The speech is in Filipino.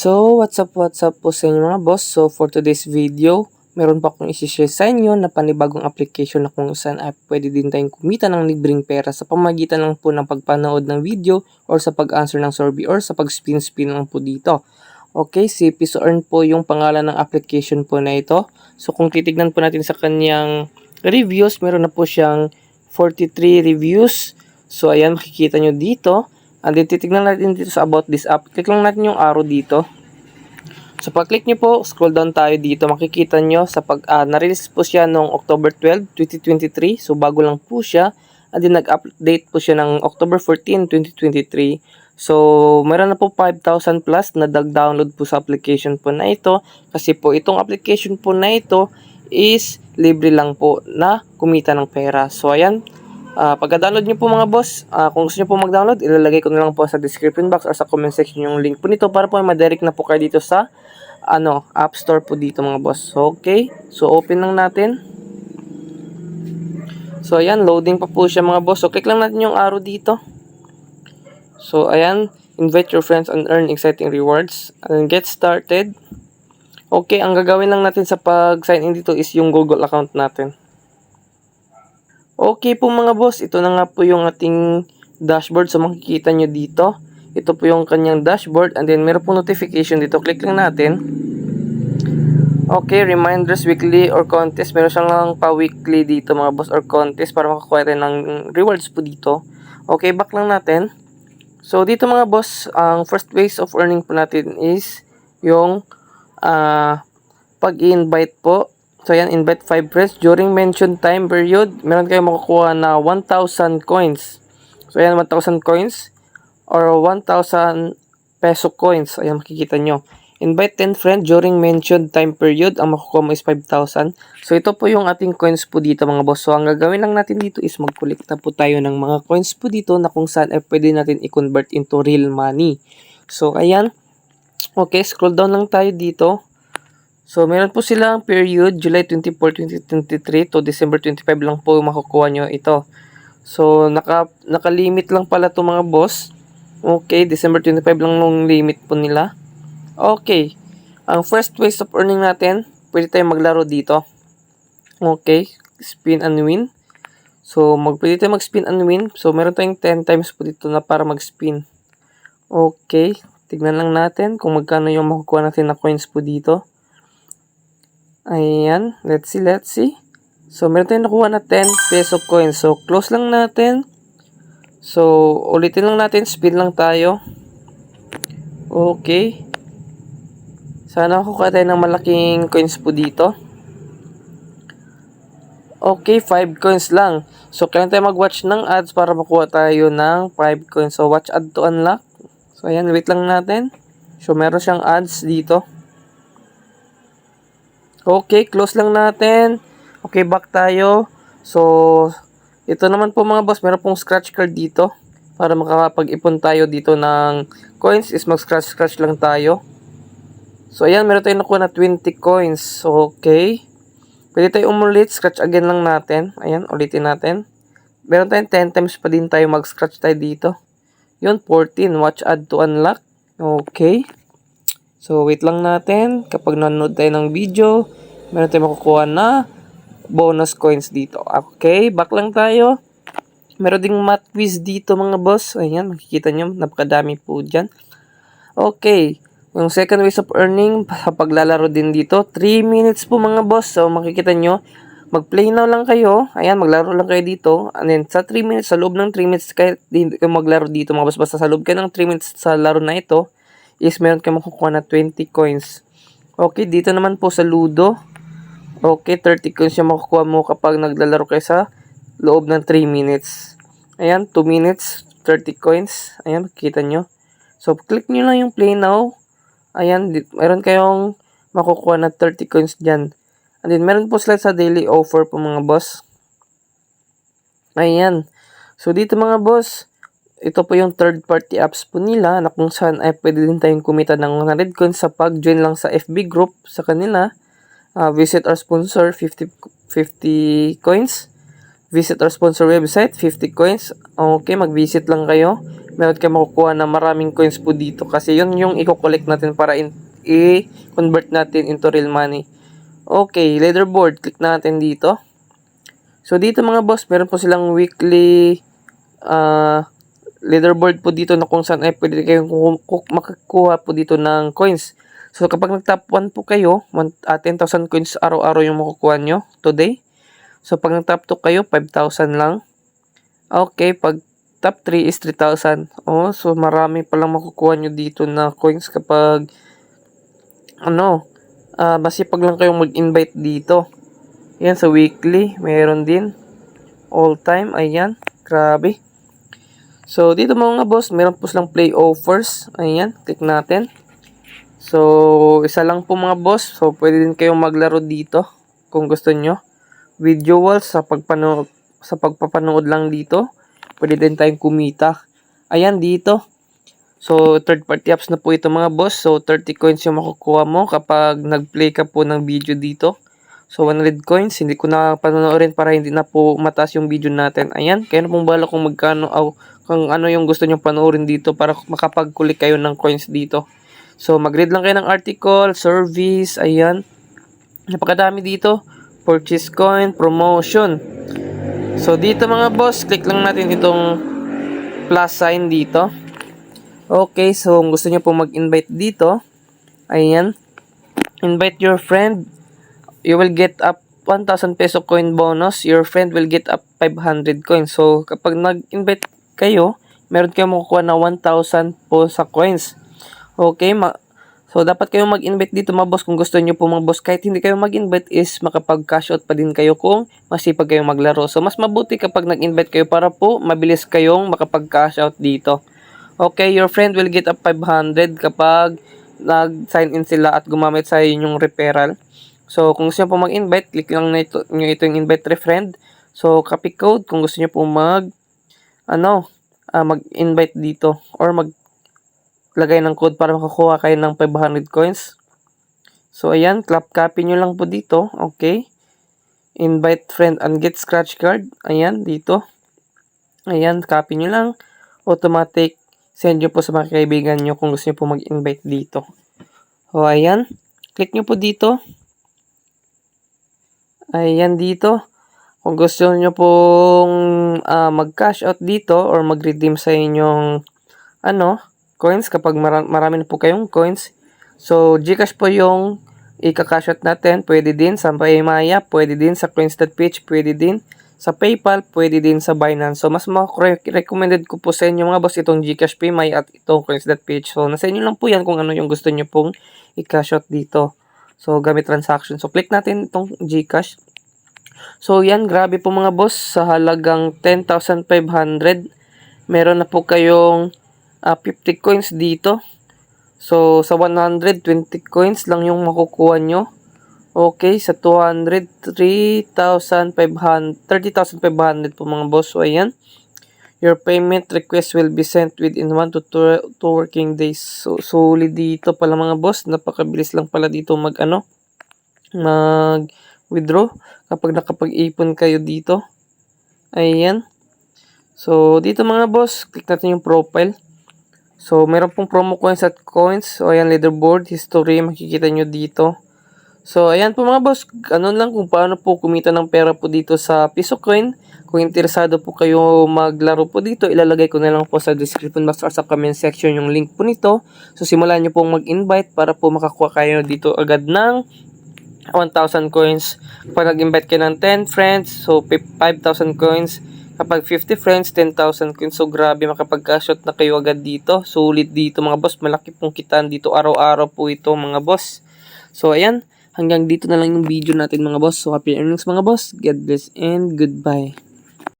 So, what's up po sa inyo mga boss? So, for today's video, meron pa akong isi-share sa inyo na panibagong application na kung saan ay pwede din tayong kumita ng libreng pera sa pamagitan lang po ng pagpanood ng video or sa pag-answer ng survey or sa pag-spin lang po dito. Okay, si Piso Earn po yung pangalan ng application po na ito. So, kung titignan po natin sa kanyang reviews, meron na po siyang 43 reviews. So, ayan, makikita nyo dito. And then, titignan natin dito sa about this app. Click lang natin yung arrow dito. So, pag-click nyo po, scroll down tayo dito. Makikita nyo, na-release po siya noong October 12, 2023. So, bago lang po siya. And then, nag-update po siya ng October 14, 2023. So, meron na po 5,000 plus na download po sa application po na ito. Kasi po, itong application po na ito is libre lang po na kumita ng pera. So, ayan. Pagka-download nyo po mga boss, kung gusto nyo po mag-download, ilalagay ko na lang po sa description box or sa comment section yung link po nito para po madirect na po kayo dito sa App Store po dito mga boss. So, okay. So, open lang natin. So, ayan. Loading pa po siya mga boss. So, click lang natin yung arrow dito. So, ayan. Invite your friends and earn exciting rewards. And get started. Okay. Ang gagawin lang natin sa pag-sign in dito is yung Google account natin. Okay po mga boss, ito na nga po yung ating dashboard. So makikita nyo dito. Ito po yung kanyang dashboard. And then meron po notification dito. Click lang natin. Okay, reminders weekly or contest. Meron siyang lang pa-weekly dito mga boss or contest para makakuha rin ng rewards po dito. Okay, back lang natin. So dito mga boss, ang first ways of earning po natin is yung pag-invite po. So, yan, invite 5 friends. During mentioned time period, meron kayong makukuha na 1,000 coins. So, yan, 1,000 coins or 1,000 peso coins. Ayan, makikita nyo. Invite 10 friends during mentioned time period. Ang makukuha mo is 5,000. So, ito po yung ating coins po dito, mga boss. So, ang gagawin lang natin dito is mag-collect na po tayo ng mga coins po dito na kung saan ay pwede natin i-convert into real money. So, ayan. Okay, scroll down lang tayo dito. So, meron po silang period, July 24, 2023 to December 25 lang po makukuha nyo ito. So, naka-limit lang pala to mga boss. Okay, December 25 lang nung limit po nila. Okay, ang first ways of earning natin, pwede tayong maglaro dito. Okay, spin and win. So, pwede tayong mag-spin and win. So, meron tayong 10 times po dito na para mag-spin. Okay, tignan lang natin kung magkano yung makukuha natin na coins po dito. Ayan, let's see. So, meron tayong nakuha na 10 peso coins. So, close lang natin. So, ulitin lang natin. Spin lang tayo. Okay. Sana makukuha tayo ng malaking coins po dito. Okay, 5 coins lang. So, kailangan tayo mag-watch ng ads para makuha tayo ng 5 coins. So, watch ad to unlock. So, ayan, wait lang natin. So, meron siyang ads dito. Okay, close lang natin. Okay, back tayo. So, ito naman po mga boss, meron pong scratch card dito. Para makapag-ipon tayo dito ng coins is mag-scratch lang tayo. So, ayan, meron tayong nakuha na 20 coins. Okay. Pwede tayo umulit, scratch again lang natin. Ayan, ulitin natin. Meron tayong 10 times pa din tayo mag-scratch tayo dito. Yun, 14. Watch ad to unlock. Okay. So, wait lang natin. Kapag nanonood tayo ng video, meron tayong makukuha na bonus coins dito. Okay, back lang tayo. Meron ding math quiz dito mga boss. Ayan, makikita nyo, napakadami po dyan. Okay, yung second ways of earning, paglalaro din dito, 3 minutes po mga boss. So, makikita nyo, mag-play now lang kayo. Ayan, maglaro lang kayo dito. And then, sa 3 minutes, sa loob ng 3 minutes, kahit hindi kayo maglaro dito mga boss, basta sa loob kayo ng 3 minutes sa laro na ito, is meron kayo makukuha na 20 coins. Okay, dito naman po sa Ludo. Okay, 30 coins yung makukuha mo kapag naglalaro kayo sa loob ng 3 minutes. Ayan, 2 minutes, 30 coins. Ayan, makikita nyo. So, click nyo lang yung play now. Ayan, meron kayong makukuha na 30 coins dyan. And then, meron po sila sa daily offer po mga boss. Ayan. So, dito mga boss, ito po yung third party apps po nila na kung saan ay pwede din tayong kumita ng 100 coins sa pag-join lang sa FB group sa kanila. Visit our sponsor, 50 coins. Visit our sponsor website, 50 coins. Okay, mag-visit lang kayo. meron kayo makukuha na maraming coins po dito kasi yun yung i-collect natin para i-convert natin into real money. Okay, leaderboard, click natin dito. So dito mga boss, meron po silang weekly leaderboard po dito na kung saan ay pwede kayong makakuha po dito ng coins. So kapag nag-top 1 po kayo, 10,000 coins araw-araw yung makukuha nyo today. So pag nag-top 2 kayo, 5,000 lang. Okay, pag top 3 is 3,000. Oh, so marami palang makukuha nyo dito na coins kapag masipag lang kayong mag-invite dito. Yan, sa weekly, mayroon din. All time, ayan. Grabe. So, dito mga boss, meron po silang play offers. Ayan, click natin. So, isa lang po mga boss. So, pwede din kayong maglaro dito kung gusto nyo. Video walls sa pagpapanood lang dito. Pwede din tayong kumita. Ayan, dito. So, third party apps na po ito mga boss. So, 30 coins yung makukuha mo kapag nag-play ka po ng video dito. So, 100 coins. Hindi ko na panonoorin para hindi na po mataas yung video natin. Ayan. Kaya na pong bala kung magkano kung ano yung gusto nyo panoorin dito para makapag-collect kayo ng coins dito. So, mag-read lang kayo ng article, service, ayan. Napakadami dito. Purchase coin, promotion. So, dito mga boss, click lang natin itong plus sign dito. Okay, so kung gusto nyo po mag-invite dito, ayan, invite your friend, you will get up 1,000 peso coin bonus, your friend will get up 500 coins. So, kapag nag-invite kayo, meron kayong makukuha na 1,000 po sa coins. Okay, so dapat kayong mag-invite dito mga boss kung gusto nyo po mga boss. Kahit hindi kayo mag-invite is makapag-cash out pa din kayo kung masipag kayong maglaro. So, mas mabuti kapag nag-invite kayo para po mabilis kayong makapag-cash out dito. Okay, your friend will get up 500 kapag nag-sign in sila at gumamit sa inyong referral. So, kung gusto nyo po mag-invite, click lang nyo ito yung invite friend. So, copy code kung gusto nyo po mag-invite dito or maglagay ng code para makakuha kayo ng 500 coins. So, ayan, copy nyo lang po dito. Okay. Invite friend and get scratch card. Ayan, dito. Ayan, copy nyo lang. Automatic send nyo po sa mga kaibigan nyo kung gusto nyo po mag-invite dito. O, ayan. Click nyo po dito. Ayan dito. Kung gusto nyo pong mag-cash out dito or mag-redeem sa inyong coins kapag marami na po kayong coins. So, Gcash po yung i-cash out natin. Pwede din sa Paymaya, pwede din sa coins.ph, pwede din sa PayPal, pwede din sa Binance. So, mas recommended ko po sa inyo mga boss itong Gcash, Paymaya at itong coins.ph. So, nasa inyo lang po yan kung ano yung gusto nyo pong i-cash out dito. So, gamit transaction. So, click natin itong Gcash. So, yan. Grabe po mga boss. Sa halagang 10,500, meron na po kayong 50 coins dito. So, sa 120 coins lang yung makukuha nyo. Okay, sa 200, 30,500 po mga boss. So, ayan. Your payment request will be sent within 1 to 2 working days. So, solid dito pala mga boss. Napakabilis lang pala dito mag-withdraw kapag nakapag-ipon kayo dito. Ayan. So, dito mga boss, click natin yung profile. So, meron pong promo coins at coins. So, ayan, leaderboard, history, makikita nyo dito. So, ayan po mga boss, lang kung paano po kumita ng pera po dito sa Piso Coin. Kung interesado po kayo maglaro po dito, ilalagay ko na lang po sa description box or sa comment section yung link po nito. So, simulan nyo pong mag-invite para po makakuha kayo dito agad ng 1,000 coins. Kapag nag-invite kayo ng 10 friends, so 5,000 coins. Kapag 50 friends, 10,000 coins. So, grabe, makapag-cash out na kayo agad dito. Sulit dito mga boss, malaki pong kitaan dito. Araw-araw po ito mga boss. So, ayan. Hanggang dito na lang yung video natin mga boss. So, happy earnings mga boss. God bless and goodbye.